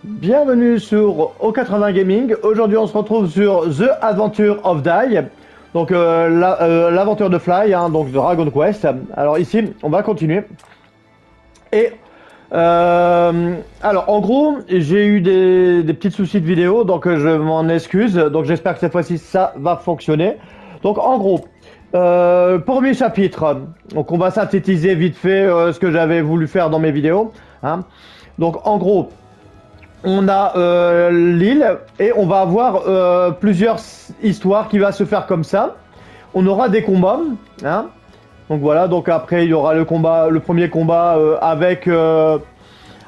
Bienvenue sur O80 Gaming. Aujourd'hui, on se retrouve sur The Adventure of Die. Donc, l'aventure de Fly, hein, donc de Dragon Quest. Alors ici, on va continuer. Et alors, en gros, j'ai eu des petits soucis de vidéo, donc je m'en excuse. Donc, j'espère que cette fois-ci, ça va fonctionner. Donc, en gros, premier chapitre. Donc, on va synthétiser vite fait ce que j'avais voulu faire dans mes vidéos. Hein. Donc, en gros, on a l'île et on va avoir plusieurs histoires qui va se faire comme ça. On aura des combats, hein. Donc voilà, donc après il y aura le premier combat avec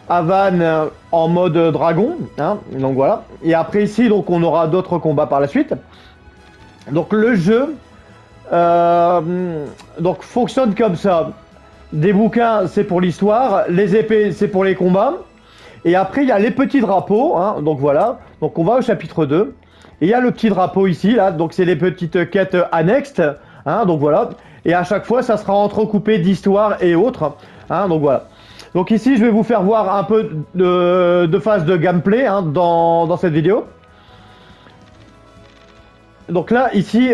Avan en mode dragon, hein. Donc voilà. Et après ici, donc on aura d'autres combats par la suite. Donc le jeu donc fonctionne comme ça. Des bouquins, c'est pour l'histoire. Les épées, c'est pour les combats. Et après, il y a les petits drapeaux, hein, donc voilà. Donc on va au chapitre 2. Et il y a le petit drapeau ici, là, donc c'est les petites quêtes annexes, hein, donc voilà. Et à chaque fois, ça sera entrecoupé d'histoires et autres, hein, donc voilà. Donc ici, je vais vous faire voir un peu de phase de gameplay hein, dans cette vidéo. Donc là, ici,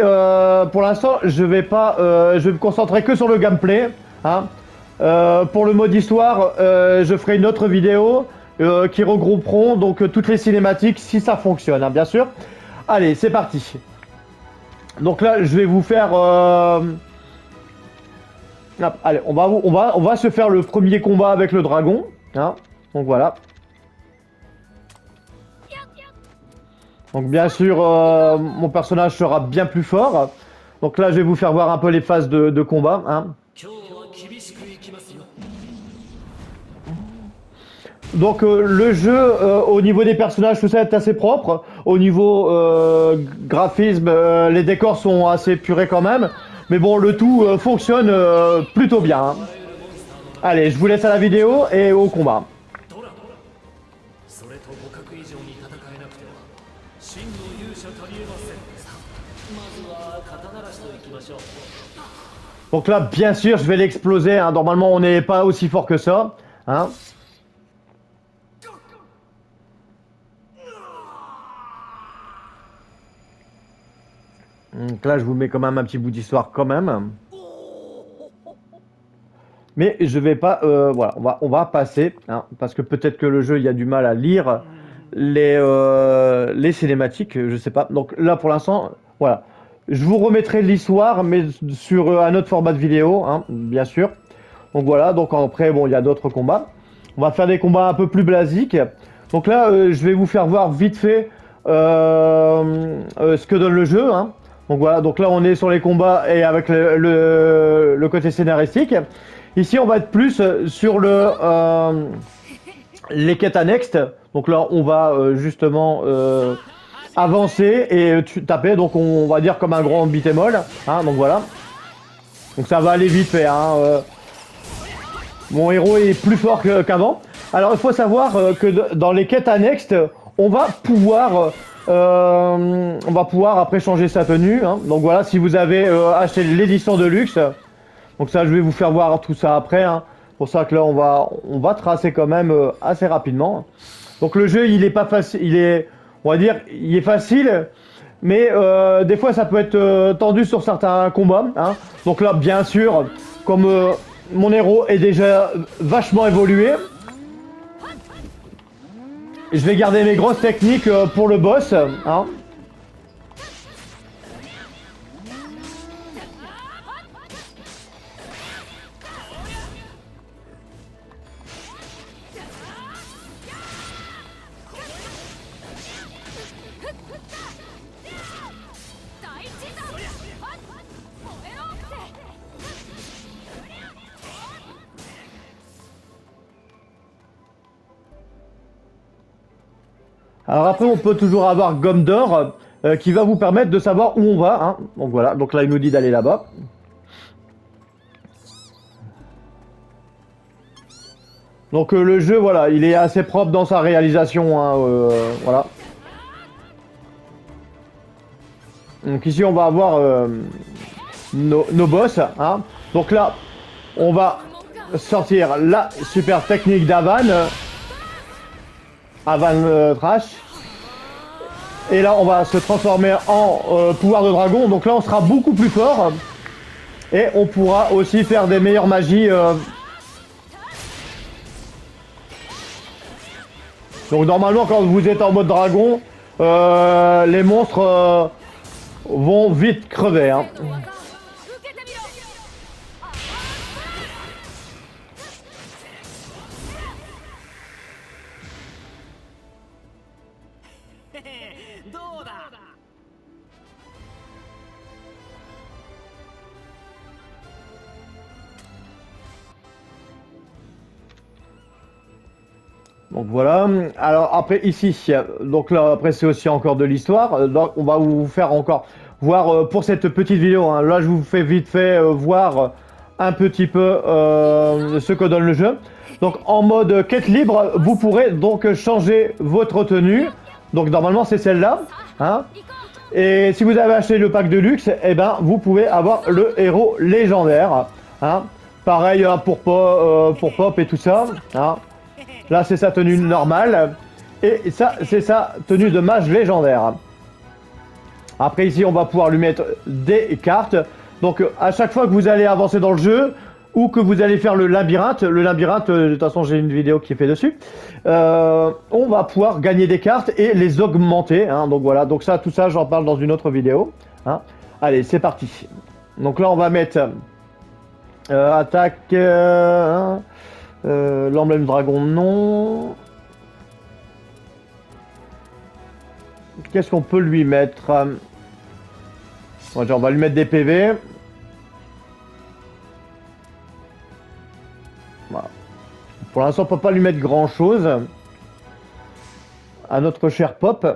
pour l'instant, je vais me concentrer que sur le gameplay. Hein. Pour le mode histoire, je ferai une autre vidéo qui regrouperont donc toutes les cinématiques si ça fonctionne, hein, bien sûr. Allez, c'est parti. Donc là, je vais vous faire. Allez, on va se faire le premier combat avec le dragon. Hein. Donc voilà. Donc bien sûr, mon personnage sera bien plus fort. Donc là, je vais vous faire voir un peu les phases de combat. Hein. Donc le jeu, au niveau des personnages, tout ça est assez propre. Au niveau graphisme, les décors sont assez purés quand même. Mais bon, le tout fonctionne plutôt bien. Hein. Allez, je vous laisse à la vidéo et au combat. Donc là, bien sûr, je vais l'exploser. Hein. Normalement, on n'est pas aussi fort que ça. Hein. Donc là, je vous mets quand même un petit bout d'histoire quand même. Mais je vais pas... voilà, on va passer. Hein, parce que peut-être que le jeu, il y a du mal à lire les cinématiques, je sais pas. Donc là, pour l'instant, voilà. Je vous remettrai l'histoire, mais sur un autre format de vidéo, hein, bien sûr. Donc voilà, donc après, bon, il y a d'autres combats. On va faire des combats un peu plus basiques. Donc là, je vais vous faire voir vite fait ce que donne le jeu. Hein. Donc voilà, donc là on est sur les combats et avec le côté scénaristique. Ici on va être plus sur les quêtes annexes. Donc là on va justement avancer et taper, donc on va dire comme un grand beat'em all. Hein, donc voilà. Donc ça va aller vite fait. Hein, mon héros est plus fort qu'avant. Alors il faut savoir que dans les quêtes annexes, on va pouvoir après changer sa tenue. Hein. Donc voilà, si vous avez acheté l'édition de luxe, donc ça je vais vous faire voir tout ça après. Hein. Pour ça que là on va tracer quand même assez rapidement. Donc le jeu il est pas facile, on va dire, il est facile. Mais des fois ça peut être tendu sur certains combats. Hein. Donc là bien sûr, comme mon héros est déjà vachement évolué, je vais garder mes grosses techniques pour le boss. Hein. Alors après, on peut toujours avoir Gomme d'or qui va vous permettre de savoir où on va. Hein. Donc voilà, donc là il nous dit d'aller là-bas. Donc le jeu, voilà, il est assez propre dans sa réalisation. Hein, voilà. Donc ici, on va avoir nos boss. Hein. Donc là, on va sortir la super technique d'Avan. à Van Trash. Et là, on va se transformer en pouvoir de dragon. Donc là, on sera beaucoup plus fort. Et on pourra aussi faire des meilleures magies. Donc normalement, quand vous êtes en mode dragon, les monstres vont vite crever. Hein. Donc voilà. Alors après ici, donc là après c'est aussi encore de l'histoire. Donc on va vous faire encore voir pour cette petite vidéo. Hein, là je vous fais vite fait voir un petit peu ce que donne le jeu. Donc en mode quête libre, vous pourrez donc changer votre tenue. Donc normalement c'est celle-là. Hein. Et si vous avez acheté le pack de luxe, eh ben vous pouvez avoir le héros légendaire. Hein. Pareil hein, pour Pop et tout ça. Hein. Là, c'est sa tenue normale. Et ça, c'est sa tenue de mage légendaire. Après, ici, on va pouvoir lui mettre des cartes. Donc, à chaque fois que vous allez avancer dans le jeu, ou que vous allez faire le labyrinthe, de toute façon, j'ai une vidéo qui est faite dessus, on va pouvoir gagner des cartes et les augmenter. Hein, donc, voilà. Donc, ça, tout ça, j'en parle dans une autre vidéo. Hein. Allez, c'est parti. Donc, là, on va mettre attaque... l'emblème dragon, non. Qu'est-ce qu'on peut lui mettre on va lui mettre des PV. Voilà. Pour l'instant, on peut pas lui mettre grand-chose. À notre cher Pop.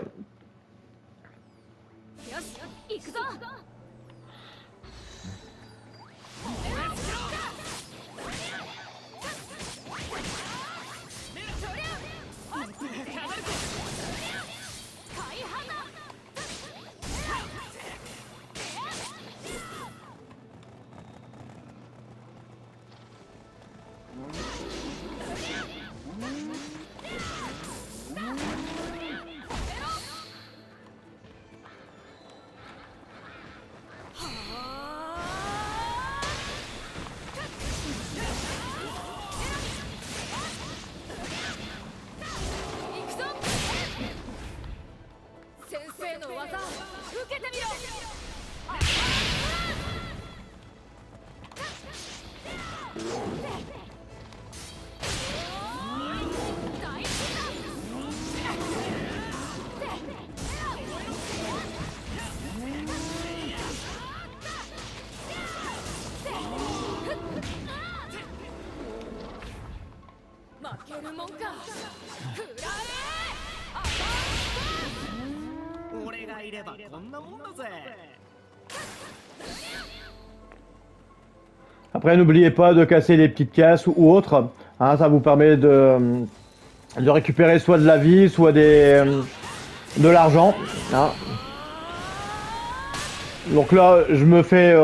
Après, n'oubliez pas de casser les petites caisses ou autres. Hein, ça vous permet de récupérer soit de la vie, soit de l'argent. Hein. Donc là, je me fais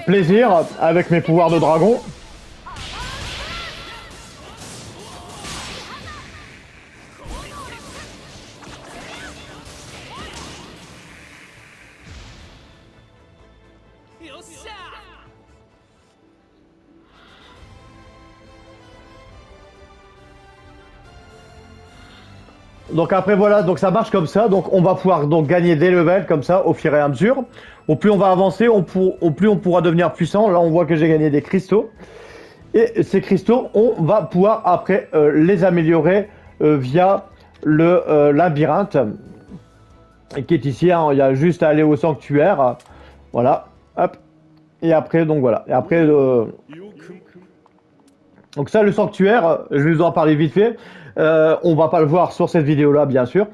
plaisir avec mes pouvoirs de dragon. Donc après voilà, donc ça marche comme ça, donc on va pouvoir donc gagner des levels comme ça au fur et à mesure. Au plus on va avancer, au plus on pourra devenir puissant. Là on voit que j'ai gagné des cristaux. Et ces cristaux, on va pouvoir après les améliorer via le labyrinthe qui est ici. Hein, il y a juste à aller au sanctuaire. Voilà, hop. Et après, donc voilà. Et après, donc ça, le sanctuaire, je vais vous en parler vite fait. On va pas le voir sur cette vidéo-là, bien sûr.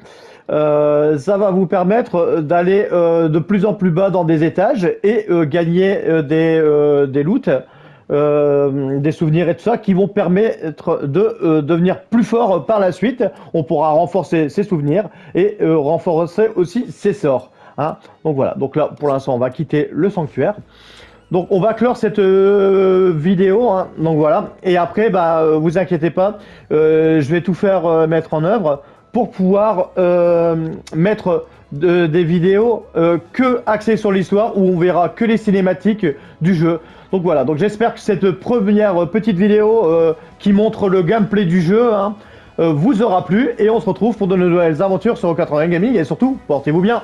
Ça va vous permettre d'aller de plus en plus bas dans des étages et gagner des loots, des souvenirs et tout ça qui vont permettre de devenir plus fort par la suite. On pourra renforcer ses souvenirs et renforcer aussi ses sorts. Hein. Donc voilà, donc là pour l'instant on va quitter le sanctuaire. Donc on va clore cette vidéo, hein. Donc voilà, et après bah vous inquiétez pas, je vais tout faire mettre en œuvre pour pouvoir mettre des vidéos que axées sur l'histoire, où on verra que les cinématiques du jeu. Donc voilà, donc j'espère que cette première petite vidéo qui montre le gameplay du jeu vous aura plu, et on se retrouve pour de nouvelles aventures sur 80 Gaming, et surtout, portez-vous bien.